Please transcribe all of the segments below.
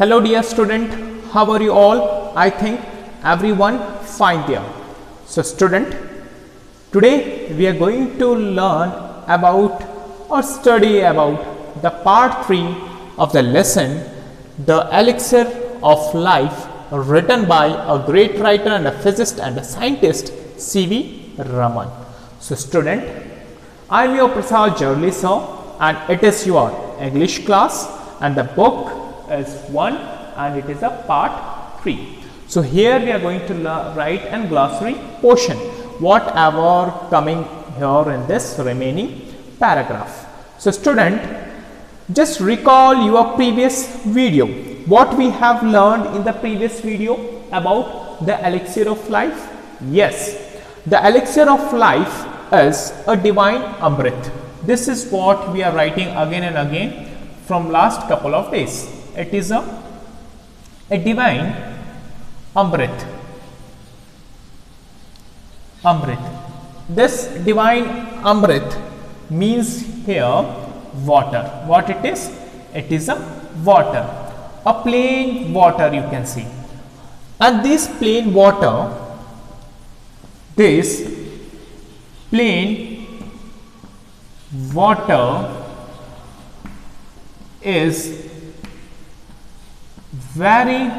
Hello dear student, how are you all? I think everyone fine there. So student, today we are going to learn about or study about the part 3 of the lesson, The Elixir of Life, written by a great writer and a physicist and a scientist, C.V. Raman. So student, I am your Prasad Jarli sir, and it is your English class, and the book is 1 and it is a part 3. So here we are going to write a glossary portion, whatever coming here in this remaining paragraph. So student, just recall your previous video. What we have learned in the previous video about the elixir of life? Yes, the elixir of life is a divine Amrit. This is what we are writing again and again from last couple of days. It is a divine Amrit. This divine Amrit means here water. What it is? It is a water, a plain water, you can see. And this plain water, is very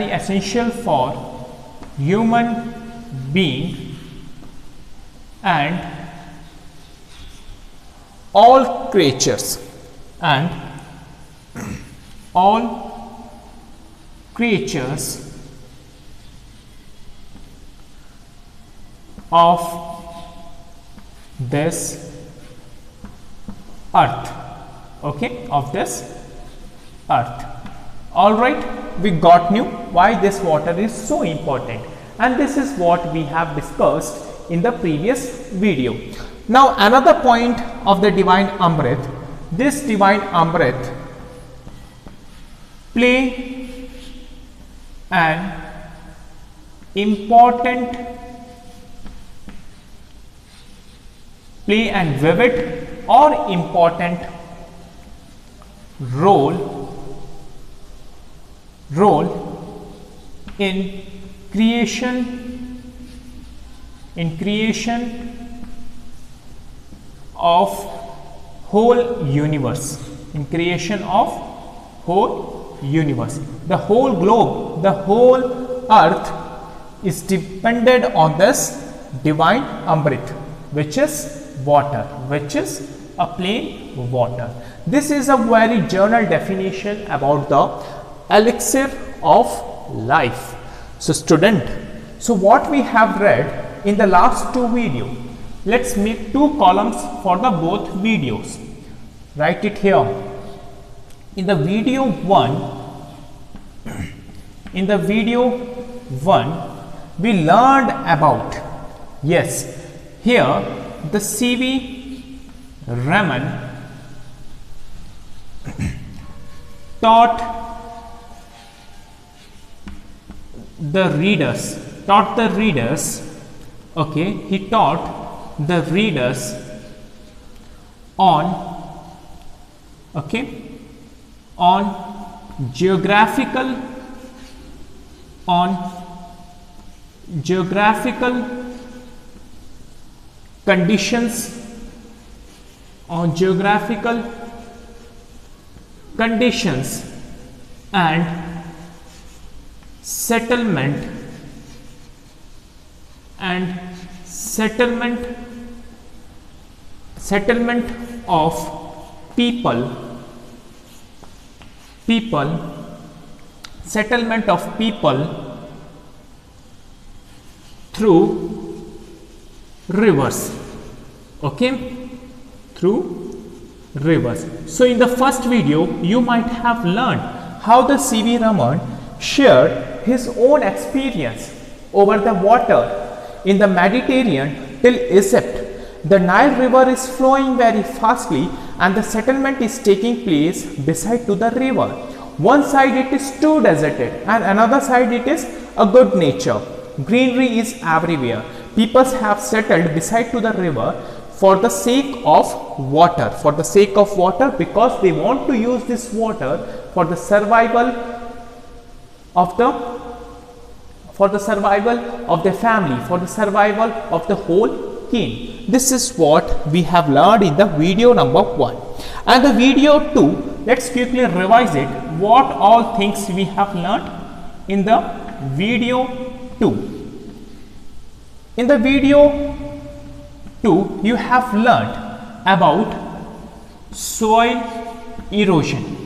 essential for human being and all creatures of this earth. Okay, of this earth. All right, we got new why this water is so important, and this is what we have discussed in the previous video. Now another point of the divine Amrit, this divine Amrit play an vivid or important role in creation of whole universe, the whole globe, the whole earth is dependent on this divine Amrit, which is water, which is a plain water. This is a very general definition about the elixir of life. So student, so what we have read in the last 2 videos, let's make 2 columns for the both videos. Write it here. In the video 1, we learned about, yes, here the C.V. Raman taught the readers, okay, he taught the readers on geographical conditions, and settlement of people through rivers. Okay, through rivers. So in the first video you might have learned how the C.V. Raman shared his own experience over the water in the Mediterranean till Egypt. The Nile River is flowing very fastly and the settlement is taking place beside to the river. One side it is too deserted and another side it is a good nature. Greenery is everywhere. People have settled beside to the river for the sake of water, because they want to use this water for the survival of their family, for the survival of the whole kin. This is what we have learned in the video number 1. And the video 2, let's quickly revise it. What all things we have learned in the video 2. In the video 2, you have learned about soil erosion.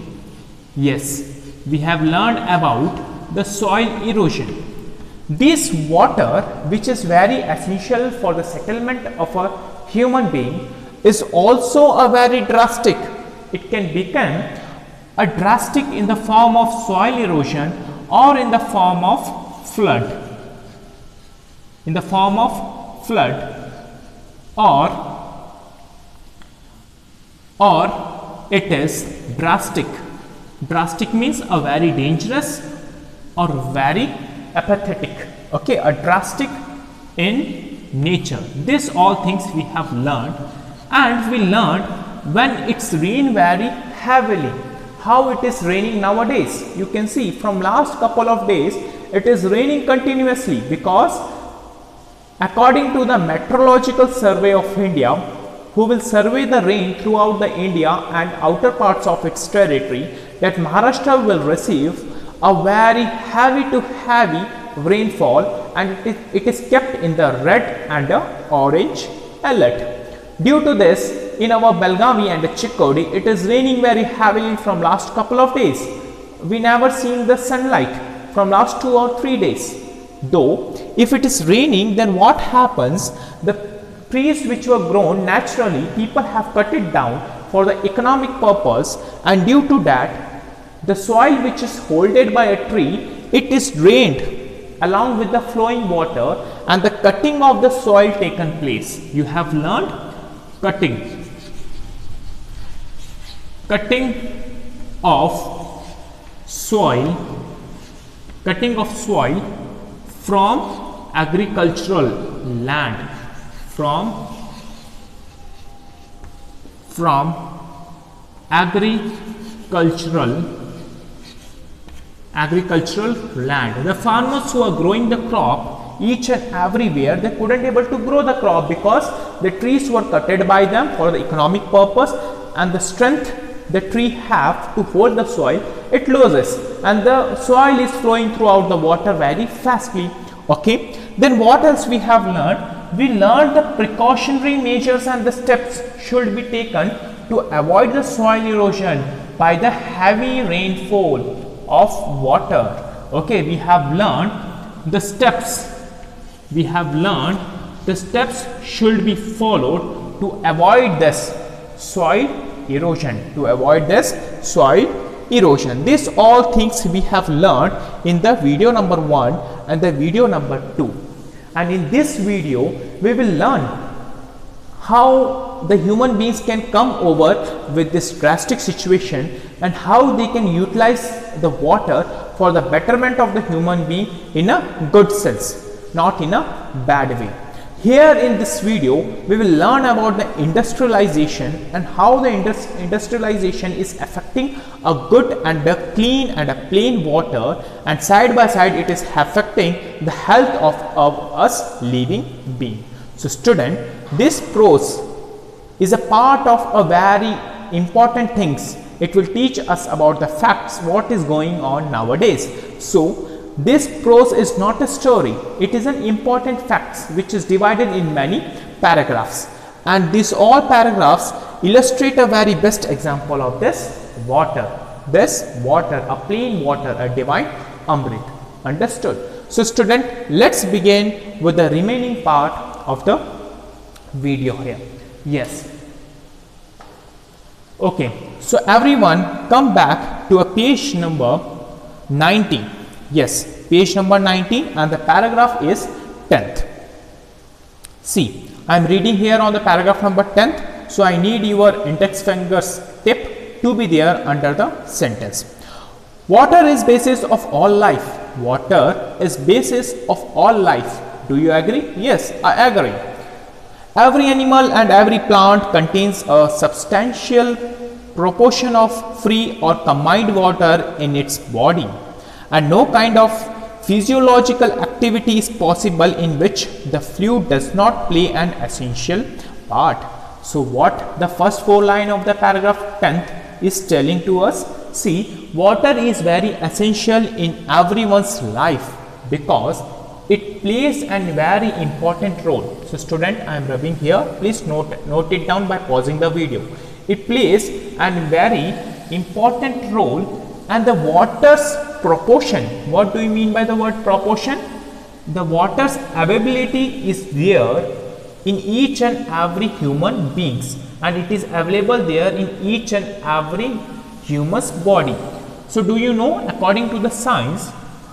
Yes, we have learned about the soil erosion. This water, which is very essential for the settlement of a human being, is also a very drastic. It can become a drastic in the form of soil erosion or in the form of flood. Or it is drastic. Drastic means a very dangerous or very apathetic. Okay, a drastic in nature. This all things we have learned, and we learned when it's rain very heavily. How it is raining nowadays? You can see from last couple of days it is raining continuously, because according to the Meteorological Survey of India, who will survey the rain throughout the India and outer parts of its territory, that Maharashtra will receive a very heavy to heavy rainfall, and it is kept in the red and the orange alert. Due to this, in our Belgavi and Chikkodi, it is raining very heavily from last couple of days. We never seen the sunlight from last 2 or 3 days. Though, if it is raining, then what happens? The trees which were grown naturally, people have cut it down for the economic purpose, and due to that, the soil which is holded by a tree, it is drained along with the flowing water, and the cutting of the soil taken place. You have learned cutting of soil from agricultural land, from agricultural land. The farmers who are growing the crop each and everywhere, they couldn't able to grow the crop because the trees were cutted by them for the economic purpose, and the strength the tree have to hold the soil, it loses, and the soil is flowing throughout the water very fastly. Okay, then what else we have learned? We learned the precautionary measures and the steps should be taken to avoid the soil erosion by the heavy rainfall of water. Okay, we have learned the steps. The steps should be followed to avoid this soil erosion. These all things we have learned in the video number 1 and the video number 2. And in this video, we will learn how the human beings can come over with this drastic situation and how they can utilize the water for the betterment of the human being in a good sense, not in a bad way. Here in this video, we will learn about the industrialization and how the industrialization is affecting a good and a clean and a plain water, and side by side it is affecting the health of us living being. So student, this prose is a part of a very important things. It will teach us about the facts, what is going on nowadays. So this prose is not a story, it is an important facts which is divided in many paragraphs, and these all paragraphs illustrate a very best example of this water, a plain water, a divine Amrit. Understood? So student, let's begin with the remaining part of the video here. Yes. Okay, so everyone come back to a page number 19. Yes, page number 19, and the paragraph is 10th. See, I am reading here on the paragraph number 10th, so I need your index fingers tip to be there under the sentence. Water is basis of all life. Water is basis of all life. Do you agree? Yes, I agree. Every animal and every plant contains a substantial proportion of free or combined water in its body, and no kind of physiological activity is possible in which the fluid does not play an essential part. So what the first 4 lines of the paragraph 10th is telling to us? See, water is very essential in everyone's life because it plays a very important role. So student, I am rubbing here. Please note it down by pausing the video. It plays a very important role, and the water's proportion. What do you mean by the word proportion? The water's availability is there in each and every human beings, and it is available there in each and every human's body. So do you know, according to the science,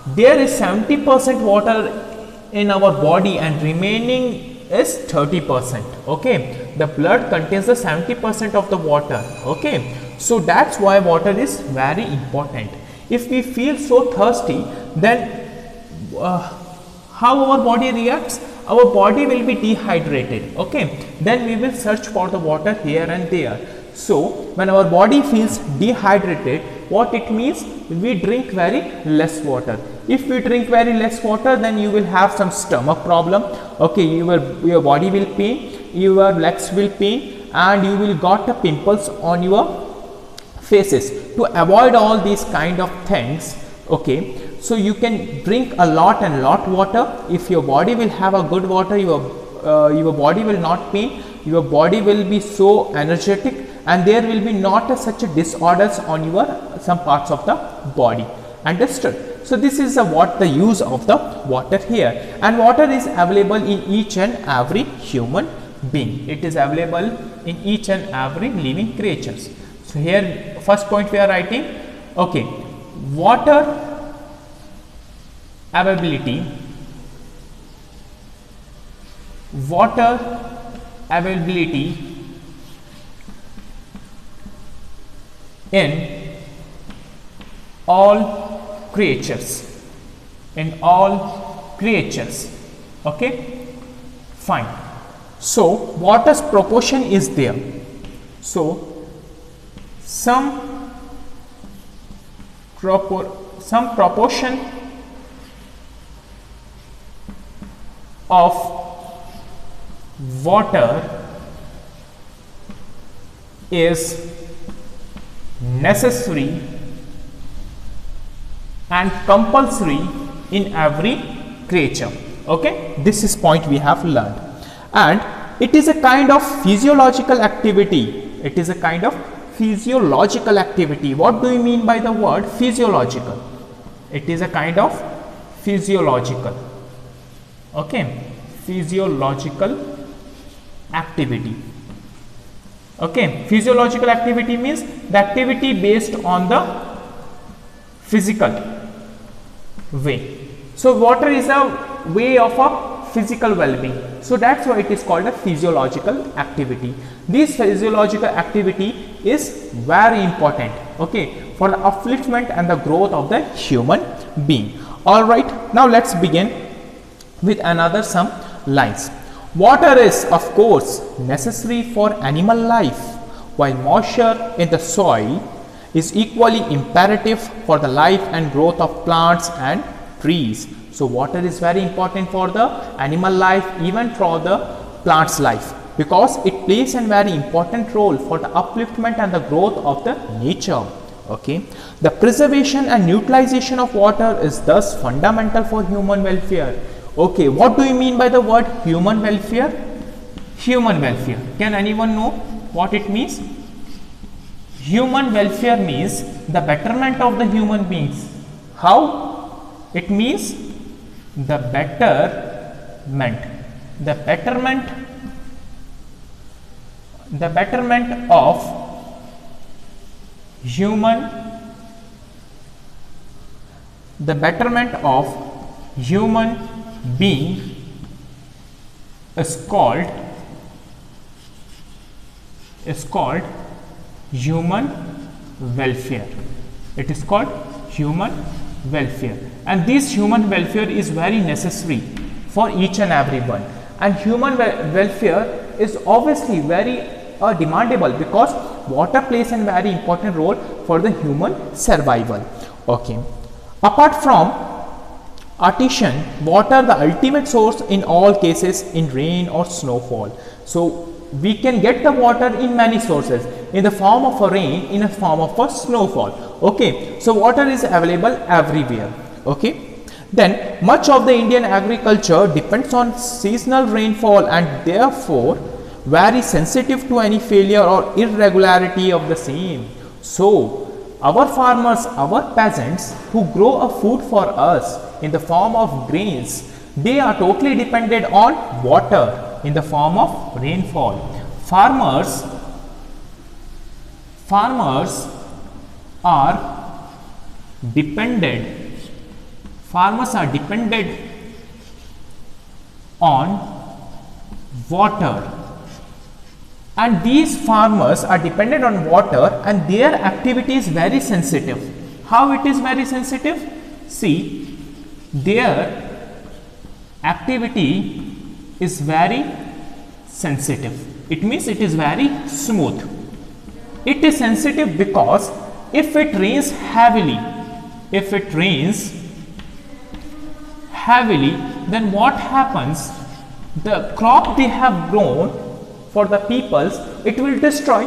there is 70% water in our body and remaining is 30%. Okay, the blood contains the 70% of the water. Okay, so that's why water is very important. If we feel so thirsty, then how our body reacts? Our body will be dehydrated. Okay, then we will search for the water here and there. So when our body feels dehydrated, what it means? We drink very less water. If we drink very less water, then you will have some stomach problem. Okay, your body will pain, your legs will pain, and you will got the pimples on your faces. To avoid all these kind of things, okay, so you can drink a lot and lot water. If your body will have a good water, your body will not pain, your body will be so energetic, and there will be not such a disorders on your some parts of the body. Understood? So this is what the use of the water here, and water is available in each and every human being. It is available in each and every living creatures. So here first point we are writing, okay, water availability in all creatures, okay, fine. So water's proportion is there. So some proportion of water is necessary and compulsory in every creature. Okay, this is point we have learned, and it is a kind of physiological activity. It is a kind of physiological activity. What do you mean by the word physiological? It is a kind of physiological, okay, physiological activity. Okay, physiological activity means the activity based on the physical way. So water is a way of a physical well-being. So that's why it is called a physiological activity. This physiological activity is very important, okay, for the upliftment and the growth of the human being. All right, now let's begin with another some lines. Water is of course necessary for animal life, while moisture in the soil is equally imperative for the life and growth of plants and trees. So water is very important for the animal life, even for the plants life, because it plays a very important role for the upliftment and the growth of the nature. Okay, the preservation and utilization of water is thus fundamental for human welfare. Okay, what do you mean by the word human welfare? Human welfare, can anyone know what it means? Human welfare means the betterment of the human beings. How? It means the betterment of human being is called human welfare. It is called human welfare, and this human welfare is very necessary for each and everyone, and human welfare is obviously very demandable because water plays a very important role for the human survival. Okay, apart from artesian water, the ultimate source in all cases in rain or snowfall. So we can get the water in many sources, in the form of a rain, in a form of a snowfall. Okay, so water is available everywhere. Okay, then much of the Indian agriculture depends on seasonal rainfall and therefore very sensitive to any failure or irregularity of the same. So our farmers, our peasants who grow a food for us in the form of grains, they are totally dependent on water in the form of rainfall. Farmers are dependent on water, and these farmers are dependent on water and their activity is very sensitive. How it is very sensitive? See, their activity is very sensitive. It means it is very smooth. It is sensitive because if it rains heavily, then what happens? The crop they have grown for the peoples, it will destroy.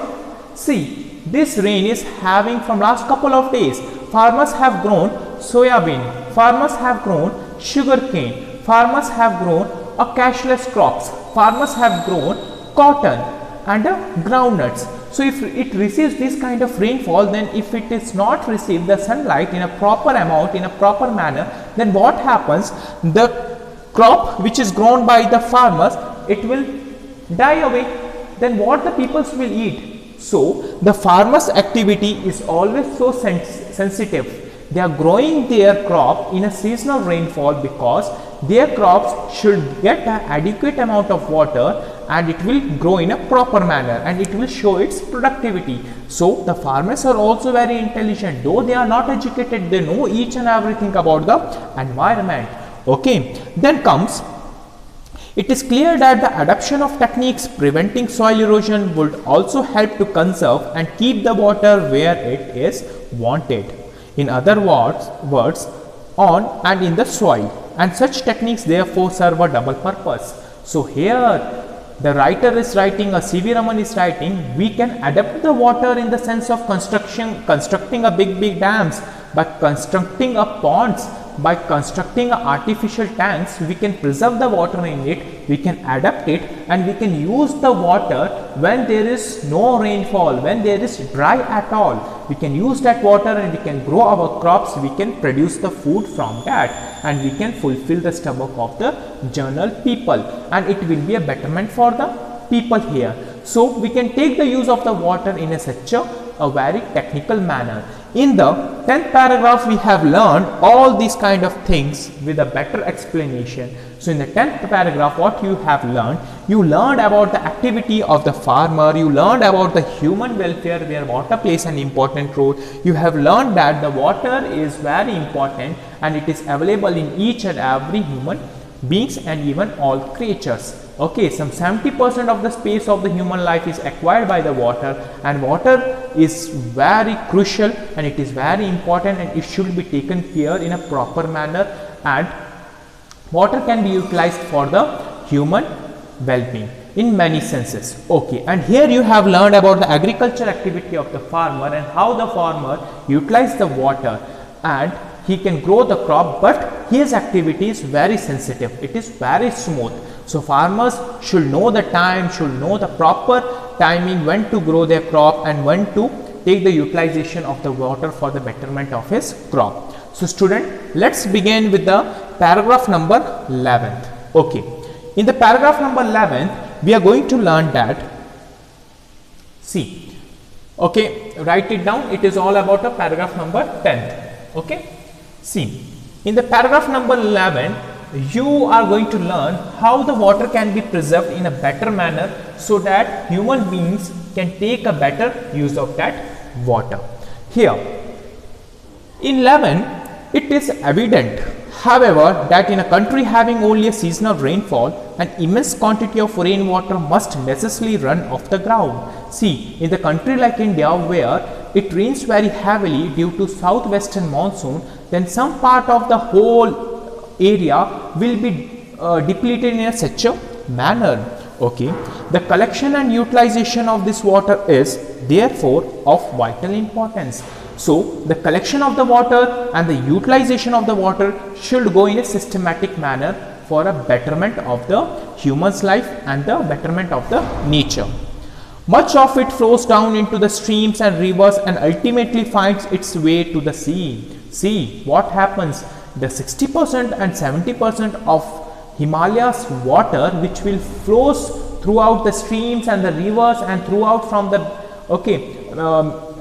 See, this rain is having from last couple of days. Farmers have grown soybean, farmers have grown sugarcane, farmers have grown a cashless crops, farmers have grown cotton and groundnuts. So if it receives this kind of rainfall, then if it is not received the sunlight in a proper amount, in a proper manner, then what happens? The crop which is grown by the farmers, it will die away. Then what the peoples will eat? So the farmers' activity is always so sensitive. They are growing their crop in a seasonal rainfall because their crops should get an adequate amount of water and it will grow in a proper manner and it will show its productivity. So the farmers are also very intelligent, though they are not educated, they know each and everything about the environment. Okay, then comes, it is clear that the adoption of techniques preventing soil erosion would also help to conserve and keep the water where it is wanted. In other words, on and in the soil, and such techniques therefore serve a double purpose. So here the writer is writing, or C.V. Raman is writing, we can adapt the water in the sense of constructing a big dams, by constructing a ponds, by constructing artificial tanks. We can preserve the water in it, we can adapt it, and we can use the water when there is no rainfall, when there is dry at all. We can use that water and we can grow our crops, we can produce the food from that, and we can fulfill the stomach of the general people, and it will be a betterment for the people here. So we can take the use of the water in such a very technical manner. In the 10th paragraph, we have learned all these kind of things with a better explanation. So in the 10th paragraph, what you have learned, you learned about the activity of the farmer, you learned about the human welfare where water plays an important role. You have learned that the water is very important and it is available in each and every human beings and even all creatures. Okay, some 70% of the space of the human life is acquired by the water, and water is very crucial and it is very important and it should be taken care in a proper manner, and water can be utilized for the human well-being in many senses. Okay, and here you have learned about the agriculture activity of the farmer and how the farmer utilizes the water and he can grow the crop, but his activity is very sensitive, it is very smooth. So farmers should know the time, should know the proper timing when to grow their crop and when to take the utilization of the water for the betterment of his crop. So student, let's begin with the paragraph number 11th. Okay, in the paragraph number 11th, we are going to learn that, see, okay, write it down, it is all about a paragraph number 10th. Okay, see, in the paragraph number 11, you are going to learn how the water can be preserved in a better manner so that human beings can take a better use of that water. Here, In 11, it is evident, however, that in a country having only a seasonal rainfall, an immense quantity of rainwater must necessarily run off the ground. See, in the country like India, where it rains very heavily due to southwestern monsoon, then some part of the whole area will be depleted in such a manner. Okay, the collection and utilization of this water is therefore of vital importance. So the collection of the water and the utilization of the water should go in a systematic manner for a betterment of the human's life and the betterment of the nature. Much of it flows down into the streams and rivers and ultimately finds its way to the sea. See what happens, the 60% and 70% of Himalayas water which will flows throughout the streams and the rivers and throughout from the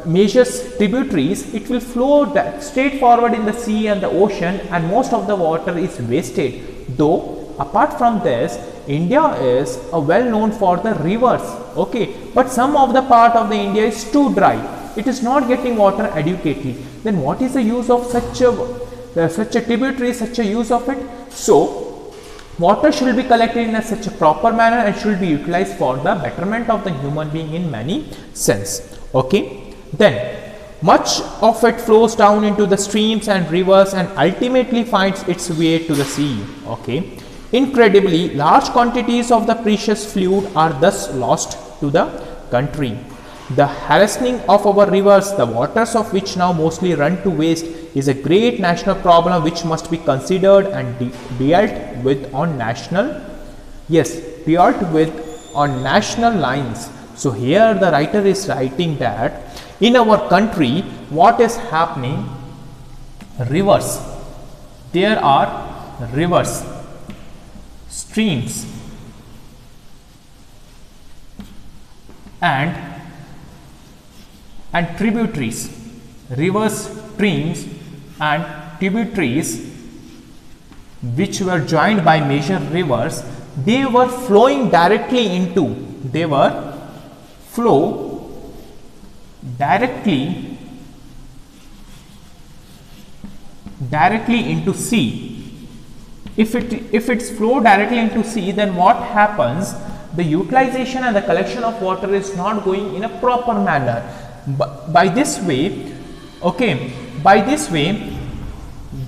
major tributaries, it will flow straight forward in the sea and the ocean, and most of the water is wasted. Though apart from this, India is well known for the rivers, okay, but some of the part of the India is too dry, it is not getting water adequately. Then what is the use of such a tributary, such a use of it? So water should be collected in such a proper manner and should be utilized for the betterment of the human being in many sense. Okay, then much of it flows down into the streams and rivers and ultimately finds its way to the sea. Okay, incredibly large quantities of the precious fluid are thus lost to the country. The harassing of our rivers, the waters of which now mostly run to waste, is a great national problem which must be considered and dealt with on national lines. So here the writer is writing that in our country what is happening, rivers, there are rivers, streams and tributaries, rivers, streams and tributaries which were joined by major rivers, they were flowing directly into, directly into sea. If it's flow directly into sea, then what happens, the utilization and the collection of water is not going in a proper manner. By this way,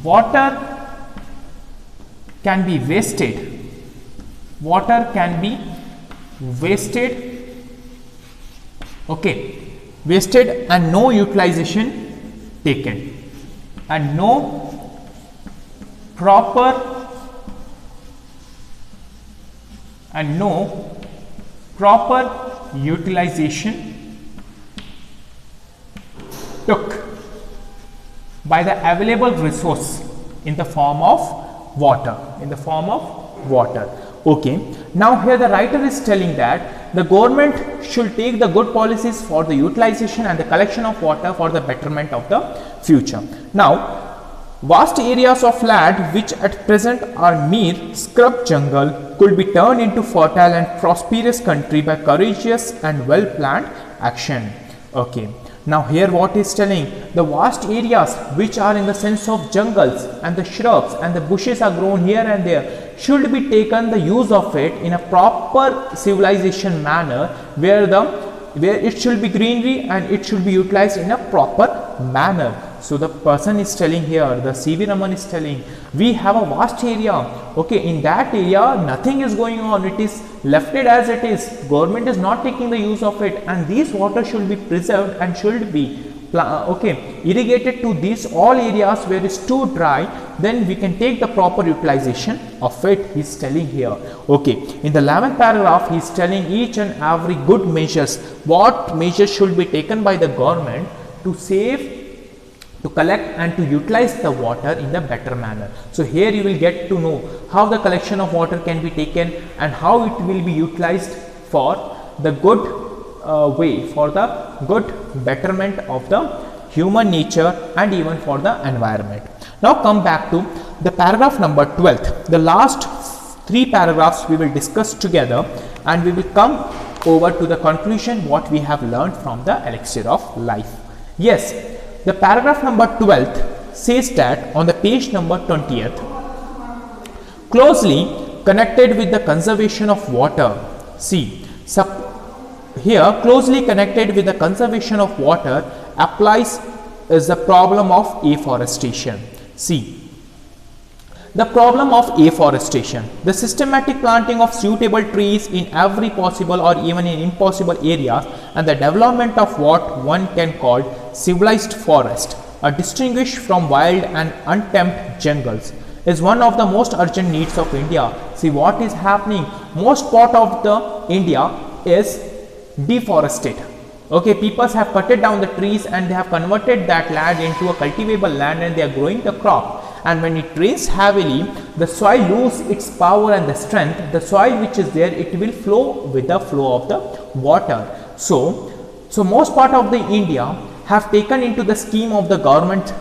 water can be wasted, wasted and no utilization taken and no proper utilization took by the available resource in the form of water, Okay, now here the writer is telling that the government should take the good policies for the utilization and the collection of water for the betterment of the future. Now, vast areas of land which at present are mere scrub jungle could be turned into fertile and prosperous country by courageous and well planned action. Okay. Now here what is telling, the vast areas which are in the sense of jungles and the shrubs and the bushes are grown here and there should be taken the use of it in a proper civilization manner where it should be greenery and it should be utilized in a proper manner. So the person is telling here, the C.V. Raman is telling, we have a vast area, okay, in that area nothing is going on, it is left it as it is, government is not taking the use of it, and these water should be preserved and should be irrigated to these all areas where it is too dry, then we can take the proper utilization of it, he is telling here. Okay, in the 11th paragraph he is telling each and every good measures, what measures should be taken by the government to save, to collect and to utilize the water in the better manner. So here you will get to know how the collection of water can be taken and how it will be utilized for the good way, for the good betterment of the human nature and even for the environment. Now come back to the paragraph number 12. The last 3 paragraphs we will discuss together and we will come over to the conclusion what we have learned from the elixir of life. Yes, the paragraph number 12 says that on the page number 20th, closely connected with the conservation of water. See, here closely connected with the conservation of water applies is the problem of afforestation. See, the problem of afforestation, the systematic planting of suitable trees in every possible or even in impossible areas, and the development of what one can call civilized forest, are distinguished from wild and untamed jungles, is one of the most urgent needs of India. See what is happening, most part of the India is deforested. Okay, people have cutted down the trees and they have converted that land into a cultivable land and they are growing the crop. And when it rains heavily, the soil loses its power and the strength. The soil which is there, it will flow with the flow of the water. So most part of the India have taken into the scheme of the government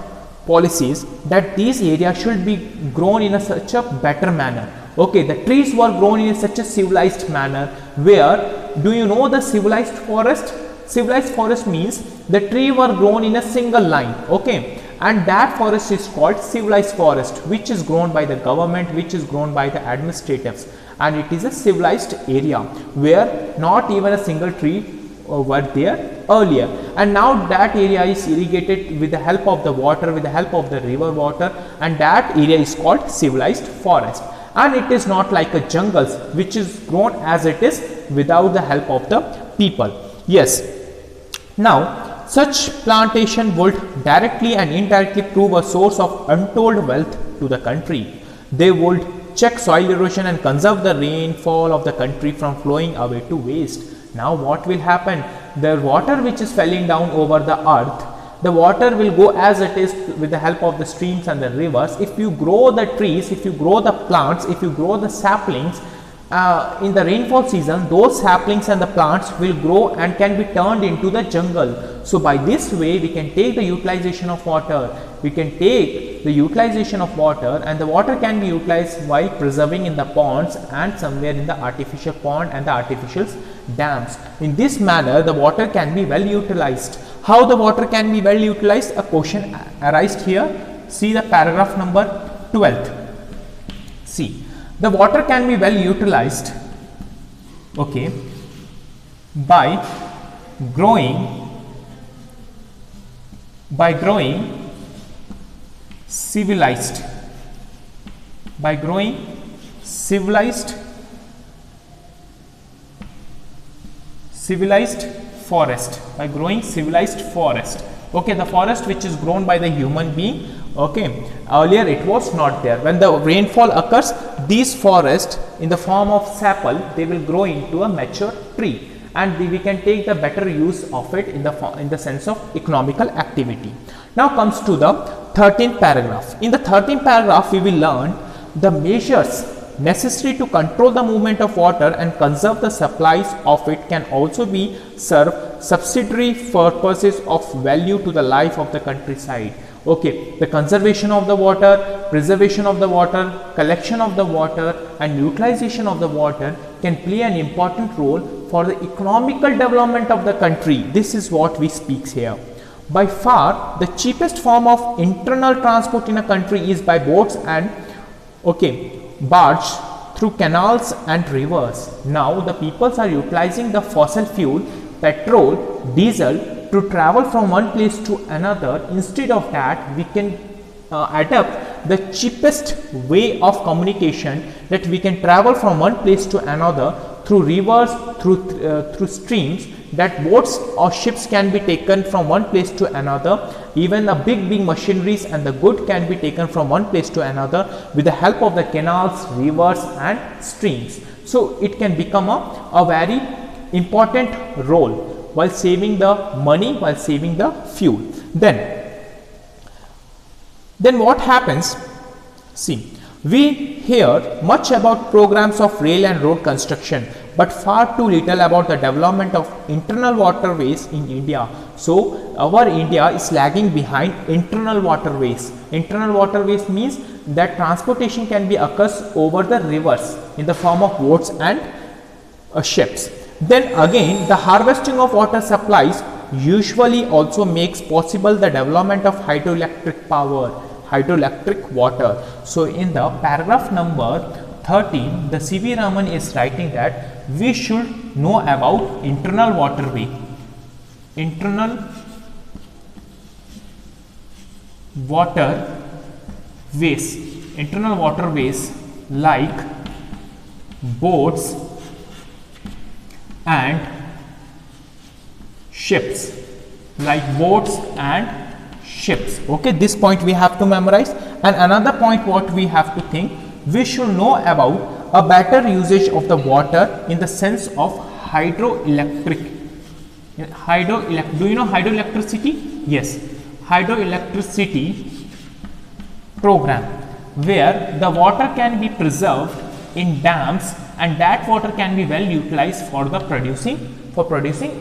policies that these areas should be grown in such a better manner. Okay, the trees were grown in such a civilized manner where, do you know the civilized forest? Civilized forest means the tree were grown in a single line. Okay, and that forest is called civilized forest, which is grown by the government, which is grown by the administrators, and it is a civilized area where not even a single tree were there earlier, and now that area is irrigated with the help of the water, with the help of the river water, and that area is called civilized forest. And it is not like a jungles which is grown as it is without the help of the people. Yes, now such plantation would directly and indirectly prove a source of untold wealth to the country. They would check soil erosion and conserve the rainfall of the country from flowing away to waste. Now what will happen? The water which is falling down over the earth, the water will go as it is with the help of the streams and the rivers. If you grow the trees, if you grow the plants, if you grow the saplings, in the rainfall season, those saplings and the plants will grow and can be turned into the jungle. So by this way, we can take the utilization of water. We can take the utilization of water, and the water can be utilized while preserving in the ponds and somewhere in the artificial pond and the artificial dams. In this manner, the water can be well utilized. How the water can be well utilized? A question arises here. See the paragraph number 12th. See, the water can be well utilized, okay, by growing civilized forest, by growing civilized forest. Okay, the forest which is grown by the human being. Okay, earlier it was not there. When the rainfall occurs, these forests in the form of sapple, they will grow into a mature tree, and we can take the better use of it in the sense of economical activity. Now comes to the 13th paragraph. In the 13th paragraph, we will learn the measures necessary to control the movement of water and conserve the supplies of it can also be serve subsidiary purposes of value to the life of the countryside. Okay, the conservation of the water, preservation of the water, collection of the water, and utilization of the water can play an important role for the economical development of the country. This is what we speak here. By far, the cheapest form of internal transport in a country is by boats and barge through canals and rivers. Now, the peoples are utilizing the fossil fuel, petrol, diesel to travel from one place to another. Instead of that, we can adapt the cheapest way of communication, that we can travel from one place to another through rivers, through streams, that boats or ships can be taken from one place to another. Even the big machineries and the good can be taken from one place to another with the help of the canals, rivers and streams. So it can become a very important role while saving the money, while saving the fuel. Then what happens? See, we hear much about programs of rail and road construction, but far too little about the development of internal waterways in India. So our India is lagging behind internal waterways. Internal waterways means that transportation can be occurs over the rivers in the form of boats and ships. Then again, the harvesting of water supplies usually also makes possible the development of hydroelectric power, hydroelectric water. So in the paragraph number 13, the C.V. Raman is writing that we should know about internal waterways like boats and ships, okay, this point we have to memorize. And another point what we have to think, we should know about a better usage of the water in the sense of hydroelectric. Do you know hydroelectricity? Yes, hydroelectricity program, where the water can be preserved in dams and that water can be well utilized for the producing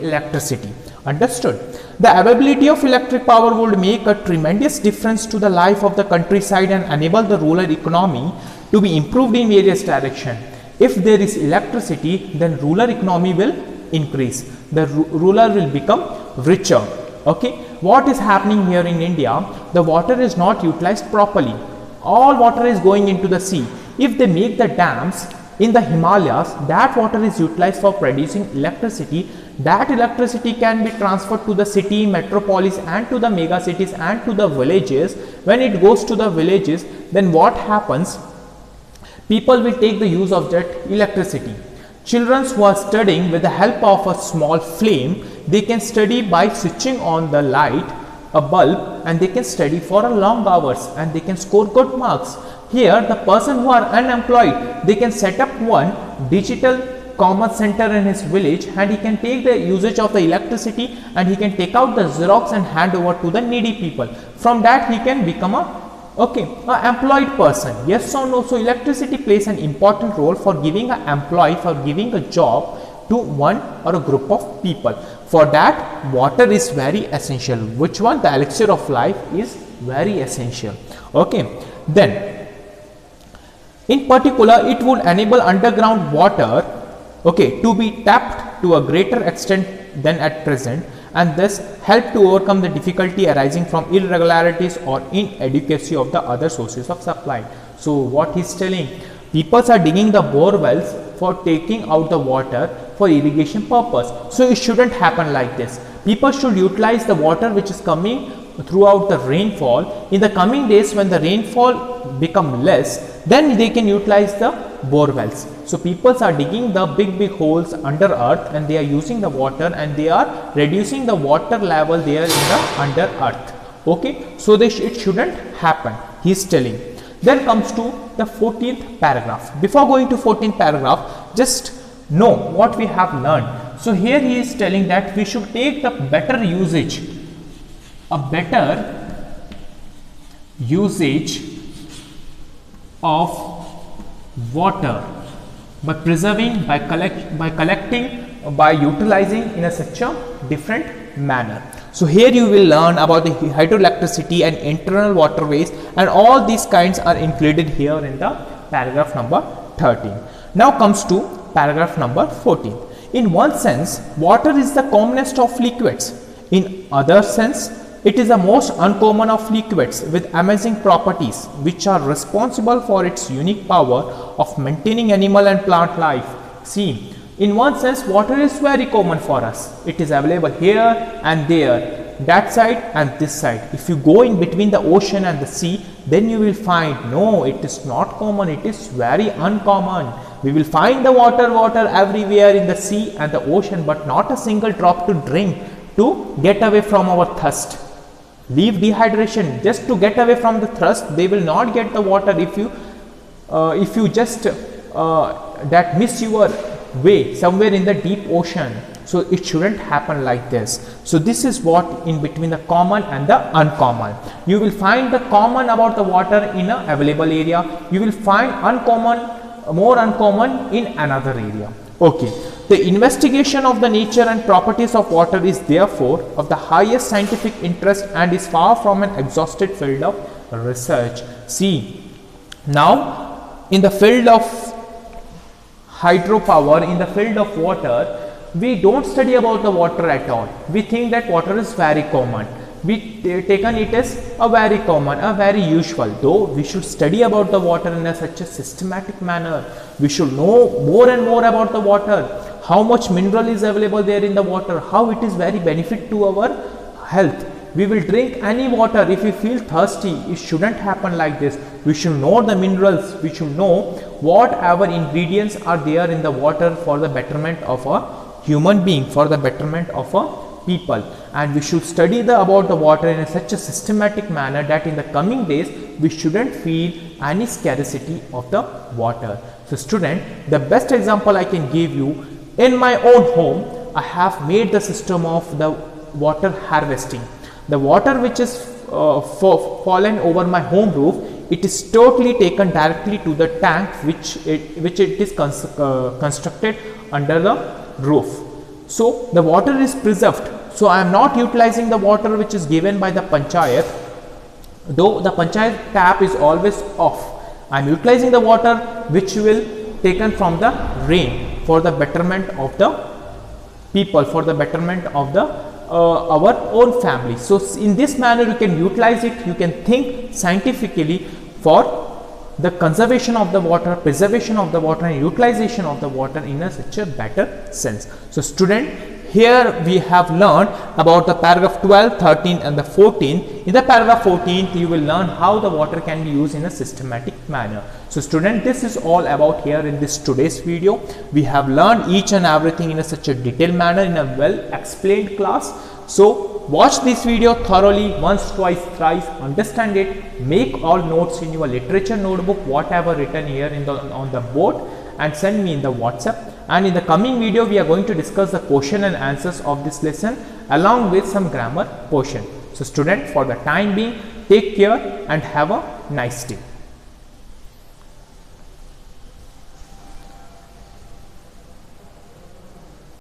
electricity. Understood? The availability of electric power would make a tremendous difference to the life of the countryside and enable the rural economy to be improved in various directions. If there is electricity, then rural economy will increase. The ruler will become richer. Okay, what is happening here in India? The water is not utilized properly. All water is going into the sea. If they make the dams in the Himalayas, that water is utilized for producing electricity. That electricity can be transferred to the city, metropolis and to the mega cities and to the villages. When it goes to the villages, then what happens? People will take the use of that electricity. Children who are studying with the help of a small flame, they can study by switching on the light, a bulb, and they can study for a long hours and they can score good marks. Here, the person who are unemployed, they can set up one digital commerce center in his village and he can take the usage of the electricity and he can take out the Xerox and hand over to the needy people. From that, he can become a employed person. Yes or no? So electricity plays an important role for giving an employee, for giving a job to one or a group of people. For that, water is very essential. Which one? The elixir of life is very essential. Okay, then in particular, it would enable underground water, okay, to be tapped to a greater extent than at present, and thus help to overcome the difficulty arising from irregularities or inadequacy of the other sources of supply. So what he's telling, people are digging the bore wells for taking out the water for irrigation purpose. So it shouldn't happen like this. People should utilize the water which is coming throughout the rainfall. In the coming days, when the rainfall become less, then they can utilize the bore wells. So people are digging the big holes under earth and they are using the water and they are reducing the water level there in the under earth. Okay, so it shouldn't happen, he is telling. Then comes to the 14th paragraph. Before going to 14th paragraph, just know what we have learned. So here he is telling that we should take the better usage, a better usage of water by preserving, by collecting, by utilizing in such a different manner. So here you will learn about the hydroelectricity and internal waterways, and all these kinds are included here in the paragraph number 13. Now comes to paragraph number 14. In one sense, water is the commonest of liquids. In other sense, it is the most uncommon of liquids with amazing properties which are responsible for its unique power of maintaining animal and plant life. See, in one sense, water is very common for us. It is available here and there, that side and this side. If you go in between the ocean and the sea, then you will find, no, it is not common, it is very uncommon. We will find the water everywhere in the sea and the ocean, but not a single drop to drink to get away from our thirst. Leave dehydration, just to get away from the thirst. They will not get the water if you just that miss your way somewhere in the deep ocean. So it shouldn't happen like this. So this is what in between the common and the uncommon. You will find the common about the water in a available area. You will find more uncommon in another area. Okay. The investigation of the nature and properties of water is therefore of the highest scientific interest and is far from an exhausted field of research. See, now in the field of hydropower, in the field of water, we don't study about the water at all. We think that water is very common. We taken it as a very common, a very usual. Though we should study about the water in such a systematic manner. We should know more and more about the water. How much mineral is available there in the water. How it is very benefit to our health. We will drink any water if we feel thirsty. It shouldn't happen like this. We should know the minerals. We should know whatever ingredients are there in the water for the betterment of a human being, for the betterment of a people. And we should study about the water in such a systematic manner that in the coming days we shouldn't feel any scarcity of the water. So student, the best example I can give you, in my own home I have made the system of the water harvesting. The water which is fallen over my home roof, it is totally taken directly to the tank which it is constructed under the roof. So the water is preserved. So I am not utilizing the water which is given by the panchayat, though the panchayat tap is always off. I am utilizing the water which will taken from the rain for the betterment of the people, for the betterment of the our own family. So in this manner you can utilize it. You can think scientifically for the conservation of the water, preservation of the water, and utilization of the water in such a better sense. So student, here we have learned about the paragraph 12, 13 and the 14. In the paragraph 14 you will learn how the water can be used in a systematic manner. So student, this is all about here in this today's video. We have learned each and everything in such a detailed manner in a well explained class. So watch this video thoroughly, once, twice, thrice, understand it, make all notes in your literature notebook, whatever written here in on the board, and send me in the WhatsApp. And in the coming video we are going to discuss the question and answers of this lesson along with some grammar portion. So student, for the time being, take care and have a nice day.